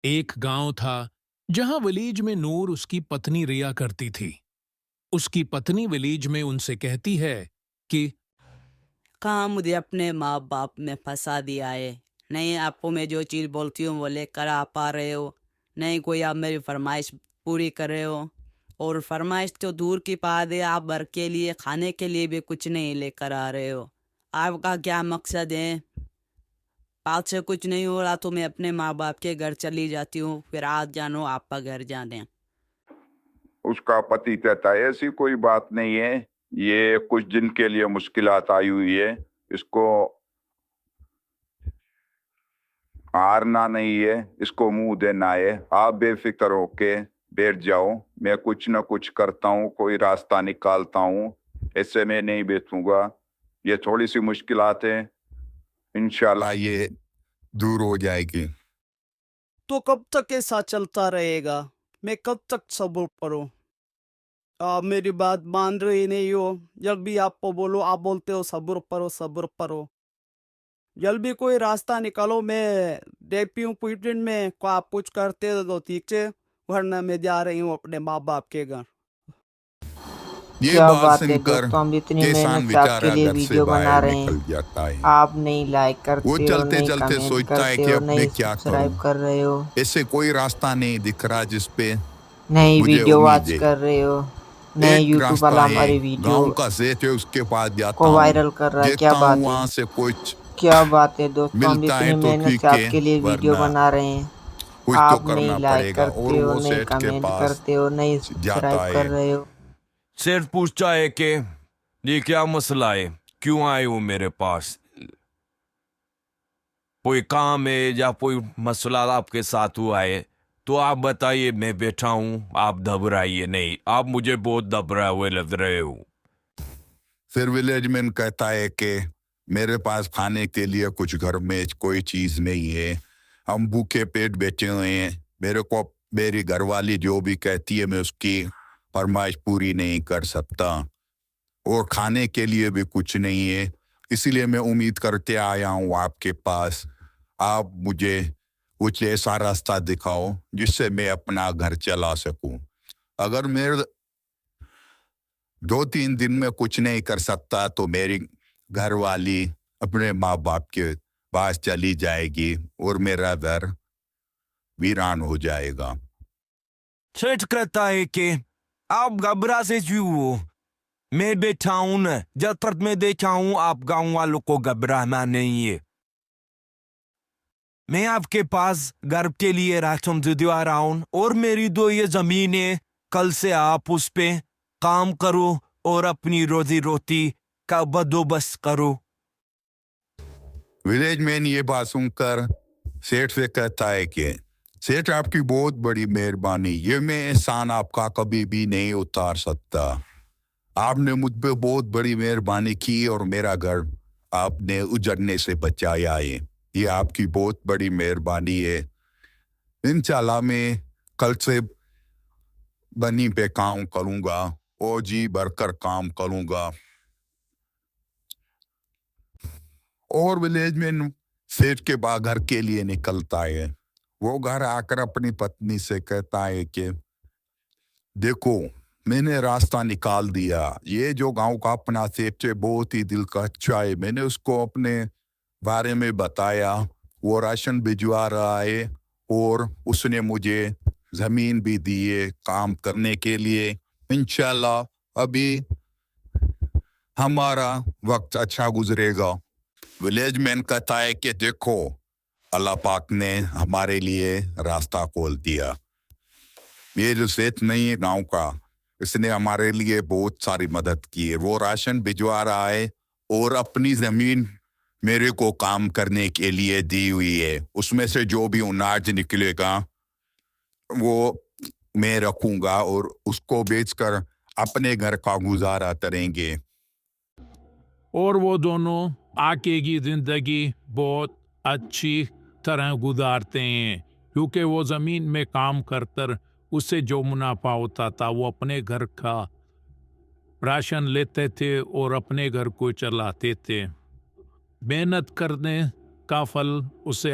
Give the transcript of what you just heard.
एक गांव था जहां विलेज में नूर उसकी पत्नी रिया करती थी। उसकी पत्नी विलेज में उनसे कहती है कि कहाँ मुझे अपने माँ बाप में फंसा दिया है। नहीं, आपको मैं जो चीज़ बोलती हूँ वो लेकर आ पा रहे हो, नहीं कोई आप मेरी फरमाइश पूरी कर रहे हो। और फरमाइश तो दूर की बात है, आप घर के लिए खाने के लिए भी कुछ नहीं लेकर आ रहे हो। आपका क्या मकसद है? बात से कुछ नहीं हो रहा तो मैं अपने माँ बाप के घर चली जाती हूँ, फिर आज जानो आपका घर जाने। उसका पति कहता है ऐसी कोई बात नहीं है, ये कुछ दिन के लिए मुश्किलात आई हुई है, इसको हारना नहीं है, इसको मुंह देना है। आप बेफिक्र होके बैठ जाओ, मैं कुछ ना कुछ करता हूँ, कोई रास्ता निकालता हूँ। ऐसे में नहीं बैठूंगा, ये थोड़ी सी मुश्किलात है, इंशाल्लाह ये दूर हो जाएगी। तो कब तक ऐसा चलता रहेगा? मैं कब तक सब्र करूं? आप मेरी बात मान रही नहीं हो। जब भी आपको बोलो आप बोलते हो सब्र करो सब्र करो। जल्दी कोई रास्ता निकालो, मैं देखती हूँ वीकेंड में को आप कुछ करते हो तो ठीक है, वरना मैं जा रही हूँ अपने माँ बाप के घर। ये क्या बात बात है सुनकर दोस्तों, हम इतनी किसान मेहनत से आपके बेचारा लिए घर से वीडियो बना बाहर रहे हैं, निकल जाता है। आप नहीं लाइक वो करते हो, चलते नहीं चलते कमेंट सोचता है करते कि हो, अब मैं नहीं क्या करूं। सब्सक्राइब कर रहे हो, ऐसे कोई रास्ता नहीं दिख रहा जिस पे नहीं मुझे वीडियो उम्मीद वॉच है। कर रहे हो, नहीं एक यूट्यूब रास्ता वाला है, हमारी वीडियो गांव का सेठ है, उसके पास जाता को हूँ, वायरल कर रहा है। क्या देखता हूँ बात है, वहां से कुछ क्या बात है दोस्तों, हम मिलता है इतनी तो मेहनत से ठीक है, आपके लिए वीडियो वरना बना रहे हैं, कुछ तो आप नहीं करना लाइक पड़ेगा। और करते हो, वो नहीं सेठ के कमेंट पास करते हो, नहीं सब्सक्राइब जाता कर है। रहे हो। सेठ पूछता है कि ये क्या मसला है, क्यों आए हो मेरे पास? कोई काम है या कोई मसला आपके साथ हुआ है तो आप बताइए, मैं बैठा हूं, आप घबराइए नहीं। आप मुझे बहुत घबराए हुए लग रहे हो। फिर विलेज मैन कहता है कि मेरे पास खाने के लिए कुछ घर में कोई चीज नहीं है, हम भूखे पेट बैठे हुए हैं, मेरे को मेरी घरवाली जो भी कहती है मैं उसकी फरमाइश पूरी नहीं कर सकता, और खाने के लिए भी कुछ नहीं है। इसीलिए मैं उम्मीद करते आया हूँ आपके पास, आप मुझे कुछ ऐसा रास्ता दिखाओ जिससे मैं अपना घर चला सकूं। अगर मेरे 2-3 दिन में कुछ नहीं कर सकता तो मेरी घरवाली अपने माँ बाप के पास चली जाएगी और मेरा घर वीरान हो जाएगा। सेठ कहता है कि आप घबरा से क्यों हो, मैं बैठा हूं न, जब तक मैं देखा हूं आप गांव वालों को घबराना नहीं है। मैं आपके पास घर के लिए राशन दिलवा रहा हूं, और मेरी दो ये जमीन है, कल से आप उस पे काम करो और अपनी रोजी रोटी का बंदोबस्त करो। विलेज मैन ये बात सुनकर सेठ से कहता है कि सेठ आपकी बहुत बड़ी मेहरबानी, ये मैं एहसान आपका कभी भी नहीं उतार सकता। आपने मुझ पे बहुत बड़ी मेहरबानी की और मेरा घर आपने उजड़ने से बचाया है, ये आपकी बहुत बड़ी मेहरबानी है। इंशाल्लाह मैं कल से बनी पे काम करूंगा और जी भरकर काम करूंगा। और विलेज में सेठ के बाद घर के लिए निकलता है। वो घर आकर अपनी पत्नी से कहता है कि देखो, मैंने रास्ता निकाल दिया, ये जो गांव का अपना सेठ है बहुत ही दिल का अच्छा है, मैंने उसको अपने बारे में बताया, वो राशन भिजवा रहा है और उसने मुझे जमीन भी दी है काम करने के लिए। इंशाल्लाह अभी हमारा वक्त अच्छा गुजरेगा। विलेज मैन कहता है कि देखो, अल्लाह पाक ने हमारे लिए रास्ता खोल दिया। ये जो सेठ नहीं है गांव का, इसने हमारे लिए बहुत सारी मदद की है, वो राशन भिजवा रहा है और अपनी जमीन मेरे को काम करने के लिए दी हुई है, उसमें से जो भी अनाज निकलेगा वो मैं रखूंगा और उसको बेचकर अपने घर का गुजारा करेंगे। और वो दोनों आगे की जिंदगी बहुत अच्छी तरह गुजारते हैं, क्योंकि वो जमीन में काम कर उससे जो मुनाफा होता था वो अपने घर का राशन लेते थे और अपने घर को चलाते थे। मेहनत करने का फल उसे